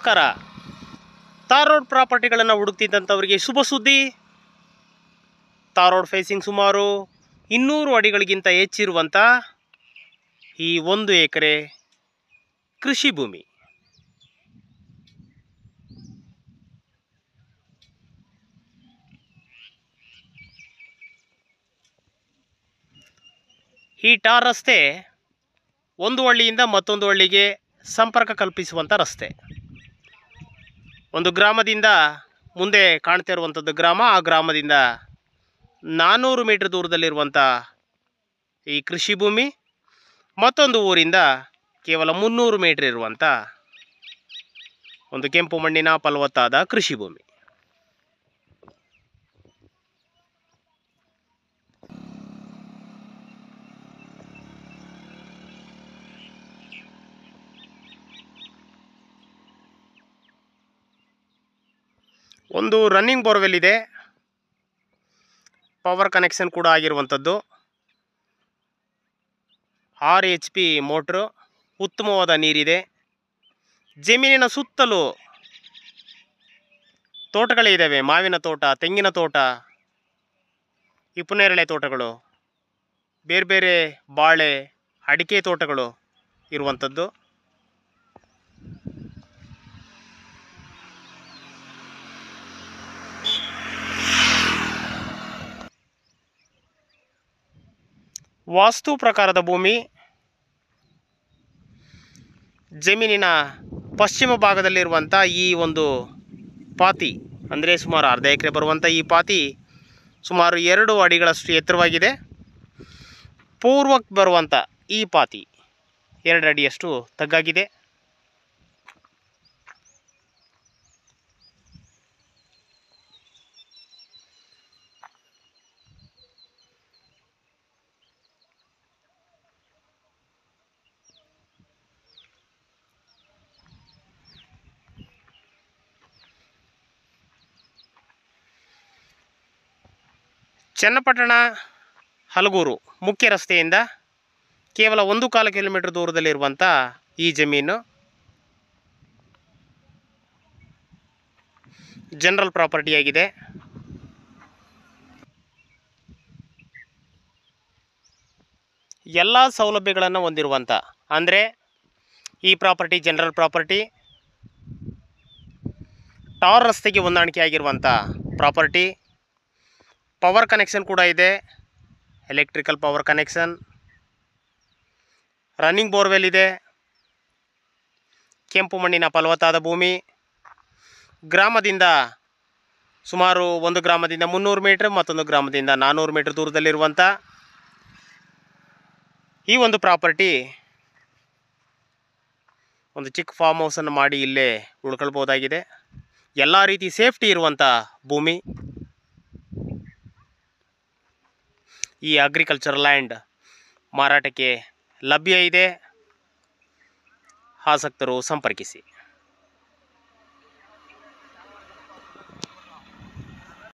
ನಮಸ್ಕಾರ. Tar road ಪ್ರಾಪರ್ಟಿಗಳನ್ನು ಹುಡುಕ್ತಿದ್ದಂಥವರಿಗೆ ಶುಭ ಸುದ್ದಿ. Tar road facing ಸುಮಾರು 200 ಅಡಿಗಳಿಗಿಂತ ಹೆಚ್ಚಿರುವಂಥ ಈ 1 ಎಕರೆ ಕೃಷಿ ಭೂಮಿ. ಈ ಟಾರ್ ರಸ್ತೆ ಒಂದು ಹಳ್ಳಿಯಿಂದ ಮತ್ತೊಂದು ಹಳ್ಳಿಗೆ ಸಂಪರ್ಕ ಕಲ್ಪಿಸುವಂಥ ರಸ್ತೆ. ಒಂದು ಗ್ರಾಮದಿಂದ ಮುಂದೆ ಕಾಣ್ತಾ ಇರುವಂಥದ್ದು ಗ್ರಾಮ, ಆ ಗ್ರಾಮದಿಂದ 400 ಮೀಟರ್ ದೂರದಲ್ಲಿರುವಂಥ ಈ ಕೃಷಿ ಭೂಮಿ, ಮತ್ತೊಂದು ಊರಿಂದ ಕೇವಲ 300 ಮೀಟರ್ ಇರುವಂಥ ಒಂದು ಕೆಂಪು ಮಣ್ಣಿನ ಫಲವತ್ತಾದ ಕೃಷಿ ಭೂಮಿ. ಒಂದು ರನ್ನಿಂಗ್ ಬೋರ್ವೆಲ್ ಇದೆ, ಪವರ್ ಕನೆಕ್ಷನ್ ಕೂಡ ಆಗಿರುವಂಥದ್ದು. 6 HP ಮೋಟ್ರು, ಉತ್ತಮವಾದ ನೀರಿದೆ. ಜಮೀನಿನ ಸುತ್ತಲೂ ತೋಟಗಳೇ ಇದ್ದಾವೆ. ಮಾವಿನ ತೋಟ, ತೆಂಗಿನ ತೋಟ, ಇಪ್ಪನೇರಳೆ ತೋಟಗಳು, ಬೇರೆ ಬೇರೆ ಬಾಳೆ, ಅಡಿಕೆ ತೋಟಗಳು ಇರುವಂಥದ್ದು. ವಾಸ್ತು ಪ್ರಕಾರದ ಭೂಮಿ. ಜಮೀನಿನ ಪಶ್ಚಿಮ ಭಾಗದಲ್ಲಿರುವಂಥ ಈ ಒಂದು ಪಾತಿ, ಅಂದರೆ ಸುಮಾರು ಅರ್ಧ ಎಕರೆ ಬರುವಂಥ ಈ ಪಾತಿ ಸುಮಾರು 2 ಅಡಿಗಳಷ್ಟು ಎತ್ತರವಾಗಿದೆ. ಪೂರ್ವಕ್ಕೆ ಬರುವಂಥ ಈ ಪಾತಿ 2 ಅಡಿಯಷ್ಟು ತಗ್ಗಾಗಿದೆ. ಚನ್ನಪಟ್ಟಣ ಹಲಗೂರು ಮುಖ್ಯ ರಸ್ತೆಯಿಂದ ಕೇವಲ 1.25 ಕಿಲೋಮೀಟರ್ ದೂರದಲ್ಲಿರುವಂಥ ಈ ಜಮೀನು ಜನರಲ್ ಪ್ರಾಪರ್ಟಿಯಾಗಿದೆ. ಎಲ್ಲ ಸೌಲಭ್ಯಗಳನ್ನು ಹೊಂದಿರುವಂಥ, ಅಂದರೆ ಈ ಪ್ರಾಪರ್ಟಿ ಜನರಲ್ ಪ್ರಾಪರ್ಟಿ, ಟಾರ್ ರಸ್ತೆಗೆ ಹೊಂದಾಣಿಕೆ ಆಗಿರುವಂಥ ಪ್ರಾಪರ್ಟಿ, ಪವರ್ ಕನೆಕ್ಷನ್ ಕೂಡ ಇದೆ, electrical power connection, running borewell ಇದೆ, ಕೆಂಪು ಮಣ್ಣಿನ ಫಲವತ್ತಾದ ಭೂಮಿ. ಗ್ರಾಮದಿಂದ ಸುಮಾರು ಒಂದು ಗ್ರಾಮದಿಂದ 300 ಮೀಟರ್, ಮತ್ತೊಂದು ಗ್ರಾಮದಿಂದ 400 ಮೀಟರ್ ದೂರದಲ್ಲಿರುವಂಥ ಈ ಒಂದು ಪ್ರಾಪರ್ಟಿ ಒಂದು ಚಿಕ್ಕ ಫಾರ್ಮ್ ಹೌಸನ್ನು ಮಾಡಿ ಇಲ್ಲೇ ಉಳ್ಕೊಳ್ಬೋದಾಗಿದೆ. ಎಲ್ಲ ರೀತಿ ಸೇಫ್ಟಿ ಇರುವಂಥ ಭೂಮಿ. ಈ ಅಗ್ರಿಕಲ್ಚರ್ ಲ್ಯಾಂಡ್ ಮಾರಾಟಕ್ಕೆ ಲಭ್ಯ ಇದೆ. ಆಸಕ್ತರು ಸಂಪರ್ಕಿಸಿ.